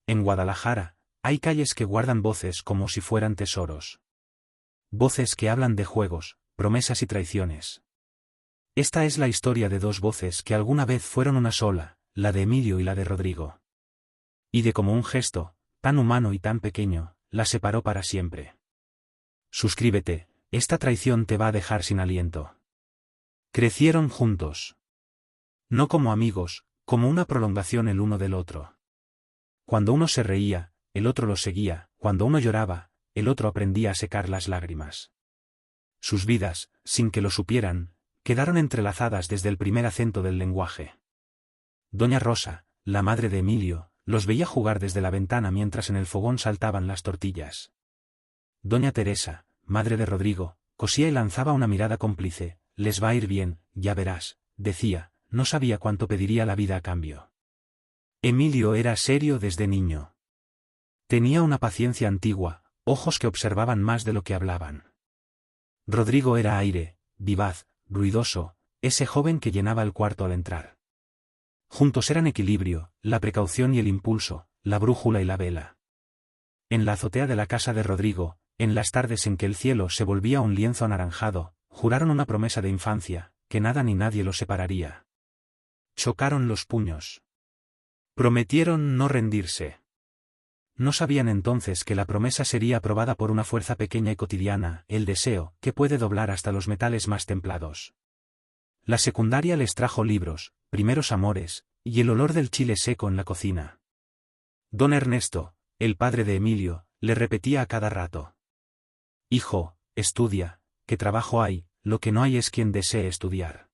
En Guadalajara, hay calles que guardan voces como si fueran tesoros. Voces que hablan de juegos, promesas y traiciones. Esta es la historia de dos voces que alguna vez fueron una sola, la de Emilio y la de Rodrigo. Y de cómo un gesto, tan humano y tan pequeño, la separó para siempre. Suscríbete, esta traición te va a dejar sin aliento. Crecieron juntos. No como amigos, como una prolongación el uno del otro. Cuando uno se reía, el otro lo seguía, cuando uno lloraba, el otro aprendía a secar las lágrimas. Sus vidas, sin que lo supieran, quedaron entrelazadas desde el primer acento del lenguaje. Doña Rosa, la madre de Emilio, los veía jugar desde la ventana mientras en el fogón saltaban las tortillas. Doña Teresa, madre de Rodrigo, cosía y lanzaba una mirada cómplice. Les va a ir bien, ya verás, decía, no sabía cuánto pediría la vida a cambio. Emilio era serio desde niño. Tenía una paciencia antigua, ojos que observaban más de lo que hablaban. Rodrigo era aire, vivaz, ruidoso, ese joven que llenaba el cuarto al entrar. Juntos eran equilibrio, la precaución y el impulso, la brújula y la vela. En la azotea de la casa de Rodrigo, en las tardes en que el cielo se volvía un lienzo anaranjado, juraron una promesa de infancia, que nada ni nadie los separaría. Chocaron los puños. Prometieron no rendirse. No sabían entonces que la promesa sería aprobada por una fuerza pequeña y cotidiana, el deseo, que puede doblar hasta los metales más templados. La secundaria les trajo libros, primeros amores, y el olor del chile seco en la cocina. Don Ernesto, el padre de Emilio, le repetía a cada rato: «Hijo, estudia, ¿qué trabajo hay? Lo que no hay es quien desee estudiar».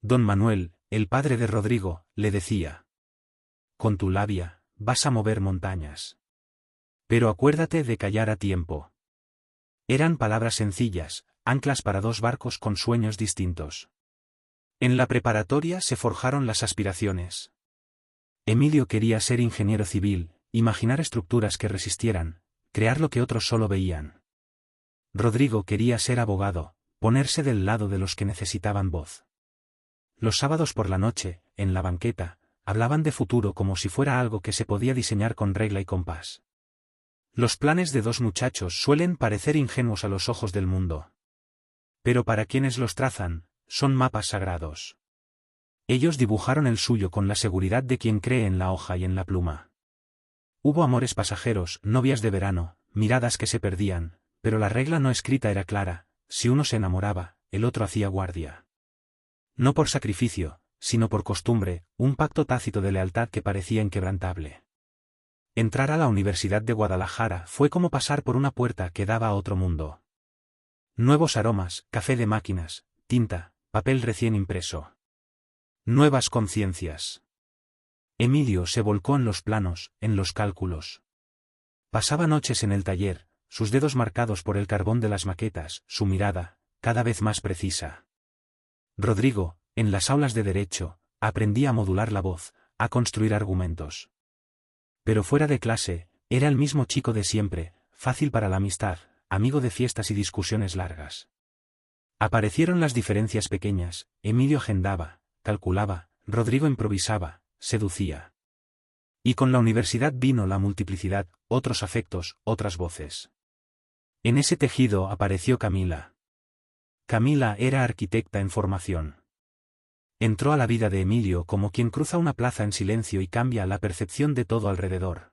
Don Manuel, el padre de Rodrigo, le decía: «Con tu labia, vas a mover montañas. Pero acuérdate de callar a tiempo». Eran palabras sencillas, anclas para dos barcos con sueños distintos. En la preparatoria se forjaron las aspiraciones. Emilio quería ser ingeniero civil, imaginar estructuras que resistieran, crear lo que otros solo veían. Rodrigo quería ser abogado, ponerse del lado de los que necesitaban voz. Los sábados por la noche, en la banqueta, hablaban de futuro como si fuera algo que se podía diseñar con regla y compás. Los planes de dos muchachos suelen parecer ingenuos a los ojos del mundo. Pero para quienes los trazan, son mapas sagrados. Ellos dibujaron el suyo con la seguridad de quien cree en la hoja y en la pluma. Hubo amores pasajeros, novias de verano, miradas que se perdían, pero la regla no escrita era clara: si uno se enamoraba, el otro hacía guardia. No por sacrificio, sino por costumbre, un pacto tácito de lealtad que parecía inquebrantable. Entrar a la Universidad de Guadalajara fue como pasar por una puerta que daba a otro mundo. Nuevos aromas, café de máquinas, tinta, papel recién impreso. Nuevas conciencias. Emilio se volcó en los planos, en los cálculos. Pasaba noches en el taller, sus dedos marcados por el carbón de las maquetas, su mirada, cada vez más precisa. Rodrigo, en las aulas de Derecho, aprendía a modular la voz, a construir argumentos. Pero fuera de clase, era el mismo chico de siempre, fácil para la amistad, amigo de fiestas y discusiones largas. Aparecieron las diferencias pequeñas: Emilio agendaba, calculaba, Rodrigo improvisaba, seducía. Y con la universidad vino la multiplicidad, otros afectos, otras voces. En ese tejido apareció Camila. Camila era arquitecta en formación. Entró a la vida de Emilio como quien cruza una plaza en silencio y cambia la percepción de todo alrededor.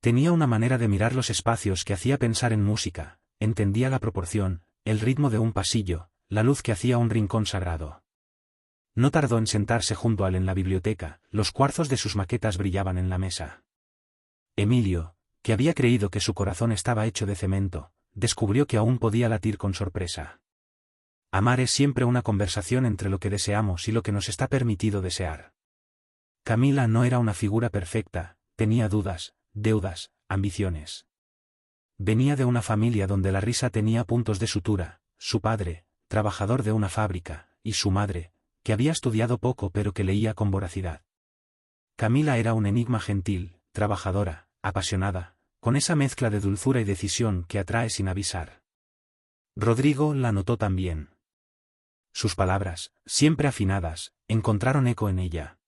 Tenía una manera de mirar los espacios que hacía pensar en música, entendía la proporción, el ritmo de un pasillo, la luz que hacía un rincón sagrado. No tardó en sentarse junto a él en la biblioteca, los cuarzos de sus maquetas brillaban en la mesa. Emilio, que había creído que su corazón estaba hecho de cemento, descubrió que aún podía latir con sorpresa. Amar es siempre una conversación entre lo que deseamos y lo que nos está permitido desear. Camila no era una figura perfecta, tenía dudas, deudas, ambiciones. Venía de una familia donde la risa tenía puntos de sutura: su padre, trabajador de una fábrica, y su madre, que había estudiado poco pero que leía con voracidad. Camila era un enigma gentil, trabajadora, apasionada, con esa mezcla de dulzura y decisión que atrae sin avisar. Rodrigo la notó también. Sus palabras, siempre afinadas, encontraron eco en ella.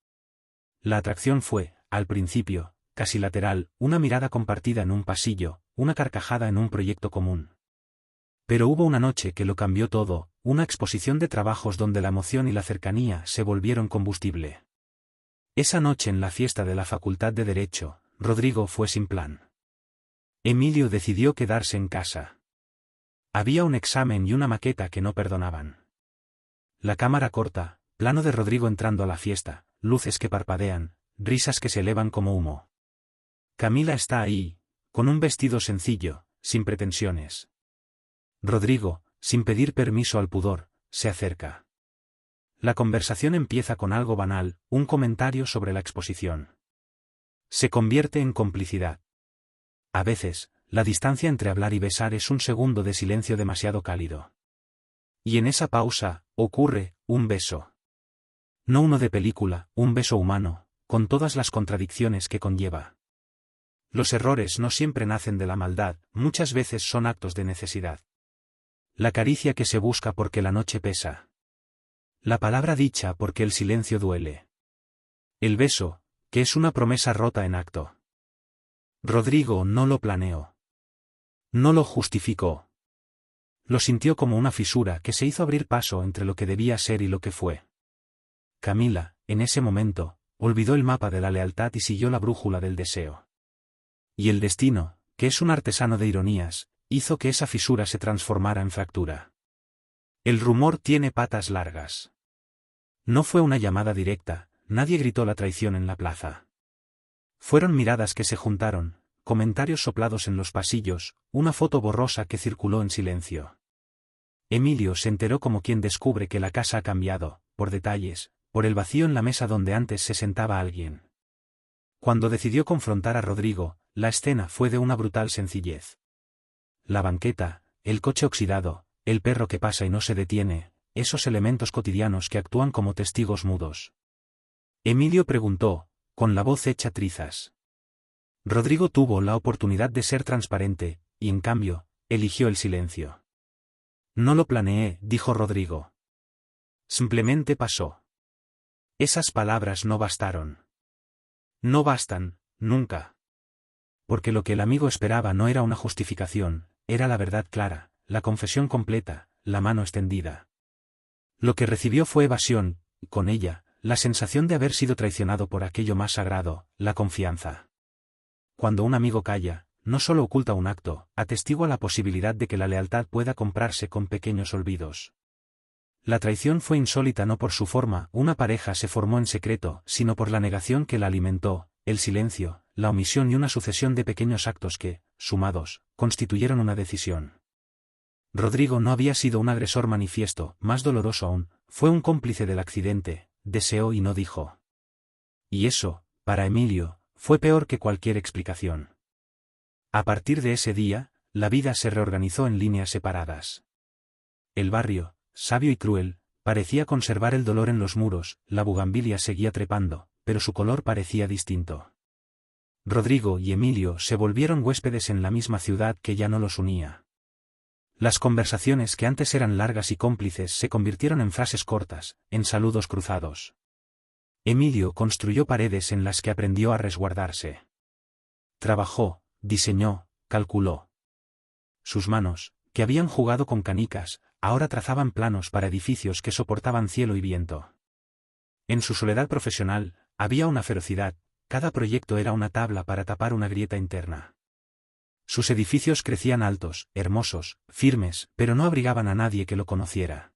La atracción fue, al principio, casi lateral, una mirada compartida en un pasillo, una carcajada en un proyecto común. Pero hubo una noche que lo cambió todo, una exposición de trabajos donde la emoción y la cercanía se volvieron combustible. Esa noche en la fiesta de la Facultad de Derecho, Rodrigo fue sin plan. Emilio decidió quedarse en casa. Había un examen y una maqueta que no perdonaban. La cámara corta, plano de Rodrigo entrando a la fiesta, luces que parpadean, risas que se elevan como humo. Camila está ahí, con un vestido sencillo, sin pretensiones. Rodrigo, sin pedir permiso al pudor, se acerca. La conversación empieza con algo banal, un comentario sobre la exposición. Se convierte en complicidad. A veces, la distancia entre hablar y besar es un segundo de silencio demasiado cálido. Y en esa pausa, ocurre, un beso. No uno de película, un beso humano, con todas las contradicciones que conlleva. Los errores no siempre nacen de la maldad, muchas veces son actos de necesidad. La caricia que se busca porque la noche pesa. La palabra dicha porque el silencio duele. El beso, que es una promesa rota en acto. Rodrigo no lo planeó. No lo justificó. Lo sintió como una fisura que se hizo abrir paso entre lo que debía ser y lo que fue. Camila, en ese momento, olvidó el mapa de la lealtad y siguió la brújula del deseo. Y el destino, que es un artesano de ironías, hizo que esa fisura se transformara en fractura. El rumor tiene patas largas. No fue una llamada directa, nadie gritó la traición en la plaza. Fueron miradas que se juntaron, comentarios soplados en los pasillos, una foto borrosa que circuló en silencio. Emilio se enteró como quien descubre que la casa ha cambiado, por detalles, por el vacío en la mesa donde antes se sentaba alguien. Cuando decidió confrontar a Rodrigo, la escena fue de una brutal sencillez. La banqueta, el coche oxidado, el perro que pasa y no se detiene, esos elementos cotidianos que actúan como testigos mudos. Emilio preguntó, con la voz hecha trizas. Rodrigo tuvo la oportunidad de ser transparente, y en cambio, eligió el silencio. No lo planeé, dijo Rodrigo. Simplemente pasó. Esas palabras no bastaron. No bastan, nunca. Porque lo que el amigo esperaba no era una justificación, era la verdad clara, la confesión completa, la mano extendida. Lo que recibió fue evasión, y con ella, la sensación de haber sido traicionado por aquello más sagrado, la confianza. Cuando un amigo calla, no solo oculta un acto, atestigua la posibilidad de que la lealtad pueda comprarse con pequeños olvidos. La traición fue insólita no por su forma, una pareja se formó en secreto, sino por la negación que la alimentó, el silencio, la omisión y una sucesión de pequeños actos que, sumados, constituyeron una decisión. Rodrigo no había sido un agresor manifiesto, más doloroso aún, fue un cómplice del accidente, deseó y no dijo. Y eso, para Emilio, fue peor que cualquier explicación. A partir de ese día, la vida se reorganizó en líneas separadas. El barrio, sabio y cruel, parecía conservar el dolor en los muros, la bugambilia seguía trepando, pero su color parecía distinto. Rodrigo y Emilio se volvieron huéspedes en la misma ciudad que ya no los unía. Las conversaciones que antes eran largas y cómplices se convirtieron en frases cortas, en saludos cruzados. Emilio construyó paredes en las que aprendió a resguardarse. Trabajó, diseñó, calculó. Sus manos, que habían jugado con canicas, ahora trazaban planos para edificios que soportaban cielo y viento. En su soledad profesional, había una ferocidad, cada proyecto era una tabla para tapar una grieta interna. Sus edificios crecían altos, hermosos, firmes, pero no abrigaban a nadie que lo conociera.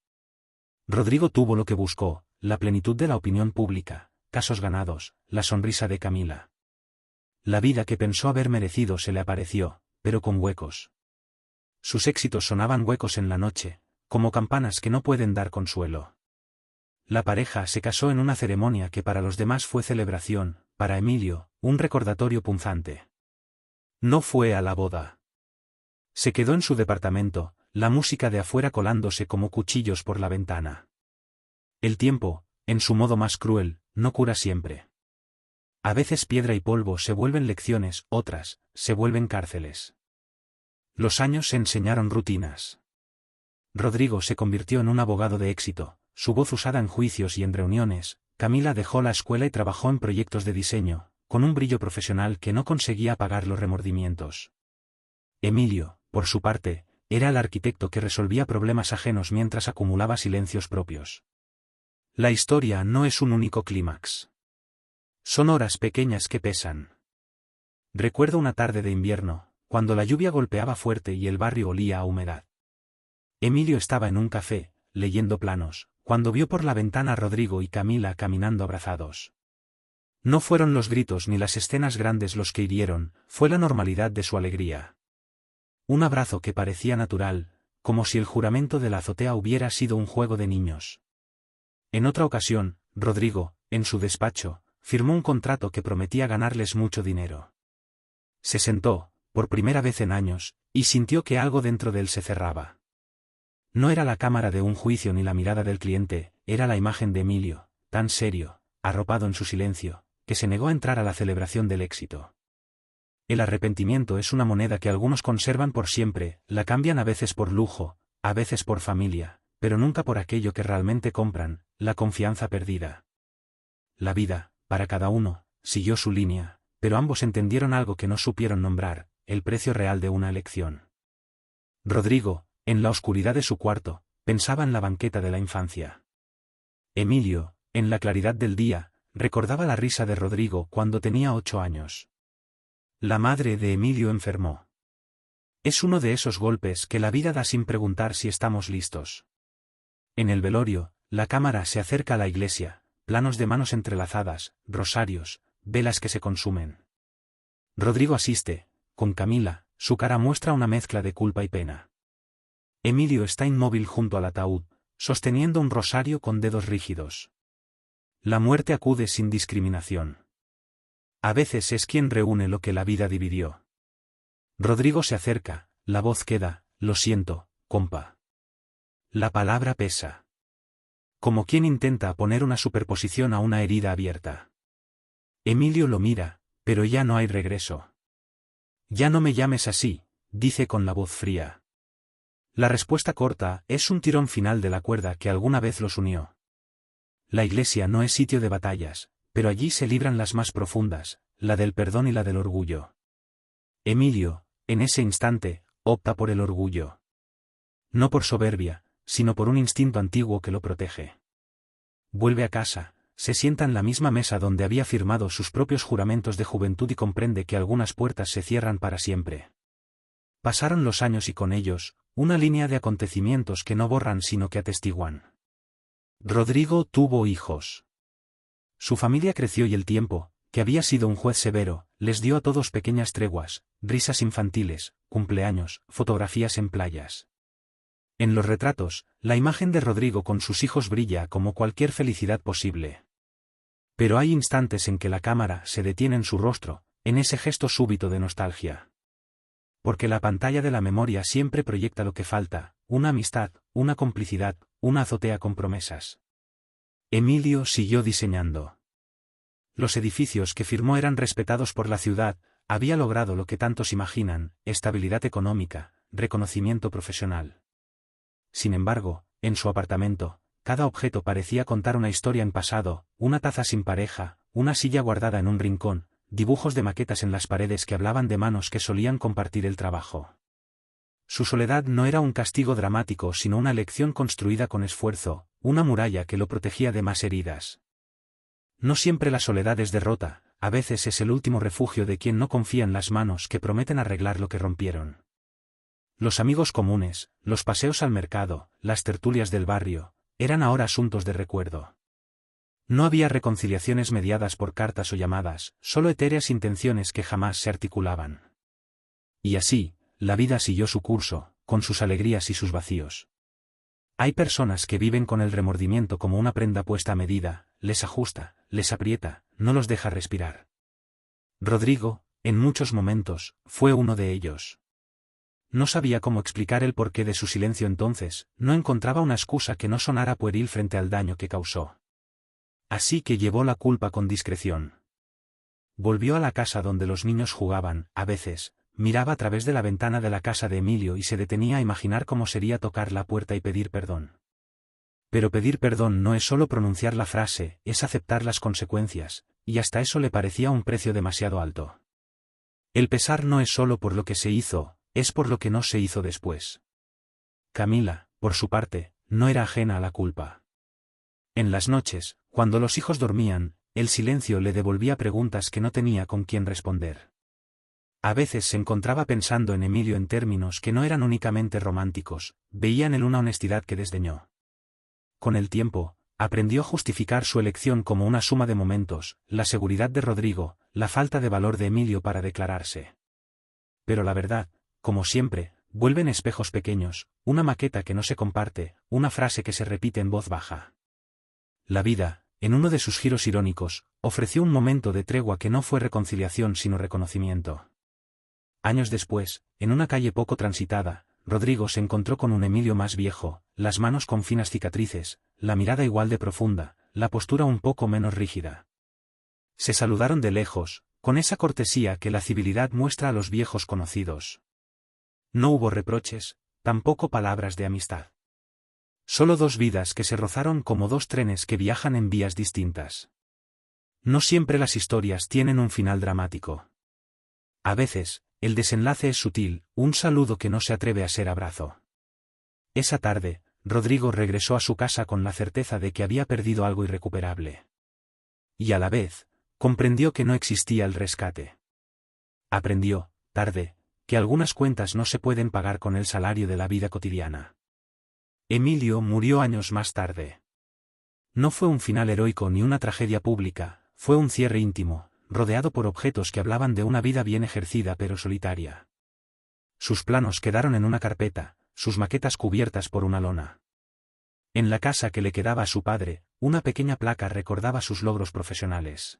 Rodrigo tuvo lo que buscó, la plenitud de la opinión pública, casos ganados, la sonrisa de Camila. La vida que pensó haber merecido se le apareció, pero con huecos. Sus éxitos sonaban huecos en la noche, como campanas que no pueden dar consuelo. La pareja se casó en una ceremonia que para los demás fue celebración, para Emilio, un recordatorio punzante. No fue a la boda. Se quedó en su departamento, la música de afuera colándose como cuchillos por la ventana. El tiempo, en su modo más cruel, no cura siempre. A veces piedra y polvo se vuelven lecciones, otras, se vuelven cárceles. Los años enseñaron rutinas. Rodrigo se convirtió en un abogado de éxito, su voz usada en juicios y en reuniones. Camila dejó la escuela y trabajó en proyectos de diseño, con un brillo profesional que no conseguía apagar los remordimientos. Emilio, por su parte, era el arquitecto que resolvía problemas ajenos mientras acumulaba silencios propios. La historia no es un único clímax. Son horas pequeñas que pesan. Recuerdo una tarde de invierno, cuando la lluvia golpeaba fuerte y el barrio olía a humedad. Emilio estaba en un café, leyendo planos, cuando vio por la ventana a Rodrigo y Camila caminando abrazados. No fueron los gritos ni las escenas grandes los que hirieron, fue la normalidad de su alegría. Un abrazo que parecía natural, como si el juramento de la azotea hubiera sido un juego de niños. En otra ocasión, Rodrigo, en su despacho, firmó un contrato que prometía ganarles mucho dinero. Se sentó, por primera vez en años, y sintió que algo dentro de él se cerraba. No era la cámara de un juicio ni la mirada del cliente, era la imagen de Emilio, tan serio, arropado en su silencio, que se negó a entrar a la celebración del éxito. El arrepentimiento es una moneda que algunos conservan por siempre, la cambian a veces por lujo, a veces por familia, pero nunca por aquello que realmente compran, la confianza perdida. La vida, para cada uno, siguió su línea, pero ambos entendieron algo que no supieron nombrar, el precio real de una elección. Rodrigo, en la oscuridad de su cuarto, pensaba en la banqueta de la infancia. Emilio, en la claridad del día, recordaba la risa de Rodrigo cuando tenía 8 años. La madre de Emilio enfermó. Es uno de esos golpes que la vida da sin preguntar si estamos listos. En el velorio, la cámara se acerca a la iglesia, planos de manos entrelazadas, rosarios, velas que se consumen. Rodrigo asiste, con Camila, su cara muestra una mezcla de culpa y pena. Emilio está inmóvil junto al ataúd, sosteniendo un rosario con dedos rígidos. La muerte acude sin discriminación. A veces es quien reúne lo que la vida dividió. Rodrigo se acerca, la voz queda, lo siento, compa. La palabra pesa. Como quien intenta poner una superposición a una herida abierta. Emilio lo mira, pero ya no hay regreso. Ya no me llames así, dice con la voz fría. La respuesta corta es un tirón final de la cuerda que alguna vez los unió. La iglesia no es sitio de batallas, pero allí se libran las más profundas, la del perdón y la del orgullo. Emilio, en ese instante, opta por el orgullo. No por soberbia, sino por un instinto antiguo que lo protege. Vuelve a casa, se sienta en la misma mesa donde había firmado sus propios juramentos de juventud y comprende que algunas puertas se cierran para siempre. Pasaron los años y con ellos, una línea de acontecimientos que no borran sino que atestiguan. Rodrigo tuvo hijos. Su familia creció y el tiempo, que había sido un juez severo, les dio a todos pequeñas treguas, risas infantiles, cumpleaños, fotografías en playas. En los retratos, la imagen de Rodrigo con sus hijos brilla como cualquier felicidad posible. Pero hay instantes en que la cámara se detiene en su rostro, en ese gesto súbito de nostalgia. Porque la pantalla de la memoria siempre proyecta lo que falta, una amistad, una complicidad, una azotea con promesas. Emilio siguió diseñando. Los edificios que firmó eran respetados por la ciudad, había logrado lo que tantos imaginan, estabilidad económica, reconocimiento profesional. Sin embargo, en su apartamento, cada objeto parecía contar una historia en pasado, una taza sin pareja, una silla guardada en un rincón, dibujos de maquetas en las paredes que hablaban de manos que solían compartir el trabajo. Su soledad no era un castigo dramático sino una lección construida con esfuerzo, una muralla que lo protegía de más heridas. No siempre la soledad es derrota, a veces es el último refugio de quien no confía en las manos que prometen arreglar lo que rompieron. Los amigos comunes, los paseos al mercado, las tertulias del barrio, eran ahora asuntos de recuerdo. No había reconciliaciones mediadas por cartas o llamadas, solo etéreas intenciones que jamás se articulaban. Y así, la vida siguió su curso, con sus alegrías y sus vacíos. Hay personas que viven con el remordimiento como una prenda puesta a medida, les ajusta, les aprieta, no los deja respirar. Rodrigo, en muchos momentos, fue uno de ellos. No sabía cómo explicar el porqué de su silencio entonces, no encontraba una excusa que no sonara pueril frente al daño que causó. Así que llevó la culpa con discreción. Volvió a la casa donde los niños jugaban, a veces, miraba a través de la ventana de la casa de Emilio y se detenía a imaginar cómo sería tocar la puerta y pedir perdón. Pero pedir perdón no es solo pronunciar la frase, es aceptar las consecuencias, y hasta eso le parecía un precio demasiado alto. El pesar no es solo por lo que se hizo, es por lo que no se hizo después. Camila, por su parte, no era ajena a la culpa. En las noches, cuando los hijos dormían, el silencio le devolvía preguntas que no tenía con quién responder. A veces se encontraba pensando en Emilio en términos que no eran únicamente románticos, veía en él una honestidad que desdeñó. Con el tiempo, aprendió a justificar su elección como una suma de momentos, la seguridad de Rodrigo, la falta de valor de Emilio para declararse. Pero la verdad, como siempre, vuelve en espejos pequeños, una maqueta que no se comparte, una frase que se repite en voz baja. La vida, en uno de sus giros irónicos, ofreció un momento de tregua que no fue reconciliación sino reconocimiento. Años después, en una calle poco transitada, Rodrigo se encontró con un Emilio más viejo, las manos con finas cicatrices, la mirada igual de profunda, la postura un poco menos rígida. Se saludaron de lejos, con esa cortesía que la civilidad muestra a los viejos conocidos. No hubo reproches, tampoco palabras de amistad. Solo dos vidas que se rozaron como dos trenes que viajan en vías distintas. No siempre las historias tienen un final dramático. A veces, el desenlace es sutil, un saludo que no se atreve a ser abrazo. Esa tarde, Rodrigo regresó a su casa con la certeza de que había perdido algo irrecuperable. Y a la vez, comprendió que no existía el rescate. Aprendió, tarde, que algunas cuentas no se pueden pagar con el salario de la vida cotidiana. Emilio murió años más tarde. No fue un final heroico ni una tragedia pública, fue un cierre íntimo, rodeado por objetos que hablaban de una vida bien ejercida pero solitaria. Sus planos quedaron en una carpeta, sus maquetas cubiertas por una lona. En la casa que le quedaba a su padre, una pequeña placa recordaba sus logros profesionales.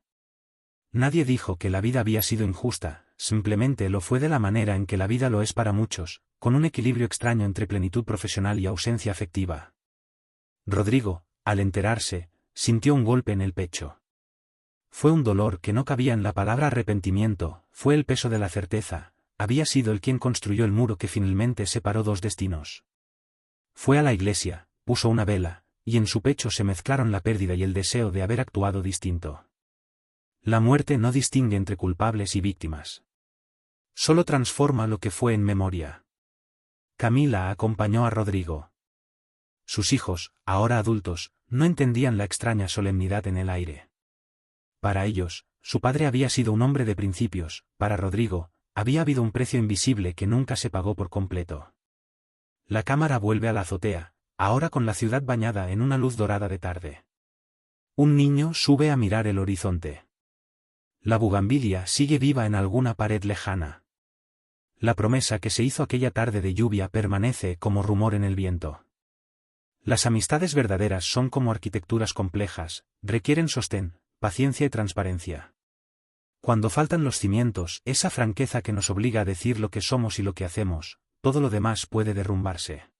Nadie dijo que la vida había sido injusta, simplemente lo fue de la manera en que la vida lo es para muchos, con un equilibrio extraño entre plenitud profesional y ausencia afectiva. Rodrigo, al enterarse, sintió un golpe en el pecho. Fue un dolor que no cabía en la palabra arrepentimiento, fue el peso de la certeza, había sido él quien construyó el muro que finalmente separó dos destinos. Fue a la iglesia, puso una vela, y en su pecho se mezclaron la pérdida y el deseo de haber actuado distinto. La muerte no distingue entre culpables y víctimas. Solo transforma lo que fue en memoria. Camila acompañó a Rodrigo. Sus hijos, ahora adultos, no entendían la extraña solemnidad en el aire. Para ellos, su padre había sido un hombre de principios, para Rodrigo, había habido un precio invisible que nunca se pagó por completo. La cámara vuelve a la azotea, ahora con la ciudad bañada en una luz dorada de tarde. Un niño sube a mirar el horizonte. La bugambilia sigue viva en alguna pared lejana. La promesa que se hizo aquella tarde de lluvia permanece como rumor en el viento. Las amistades verdaderas son como arquitecturas complejas, requieren sostén, paciencia y transparencia. Cuando faltan los cimientos, esa franqueza que nos obliga a decir lo que somos y lo que hacemos, todo lo demás puede derrumbarse.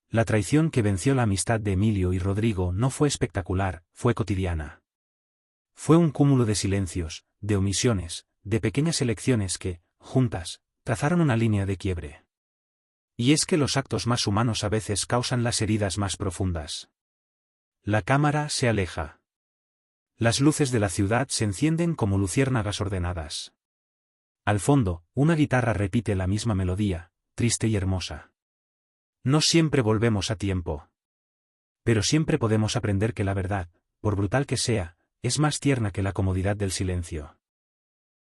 La traición que venció la amistad de Emilio y Rodrigo no fue espectacular, fue cotidiana. Fue un cúmulo de silencios, de omisiones, de pequeñas elecciones que, juntas, trazaron una línea de quiebre. Y es que los actos más humanos a veces causan las heridas más profundas. La cámara se aleja. Las luces de la ciudad se encienden como luciérnagas ordenadas. Al fondo, una guitarra repite la misma melodía, triste y hermosa. No siempre volvemos a tiempo. Pero siempre podemos aprender que la verdad, por brutal que sea, es más tierna que la comodidad del silencio.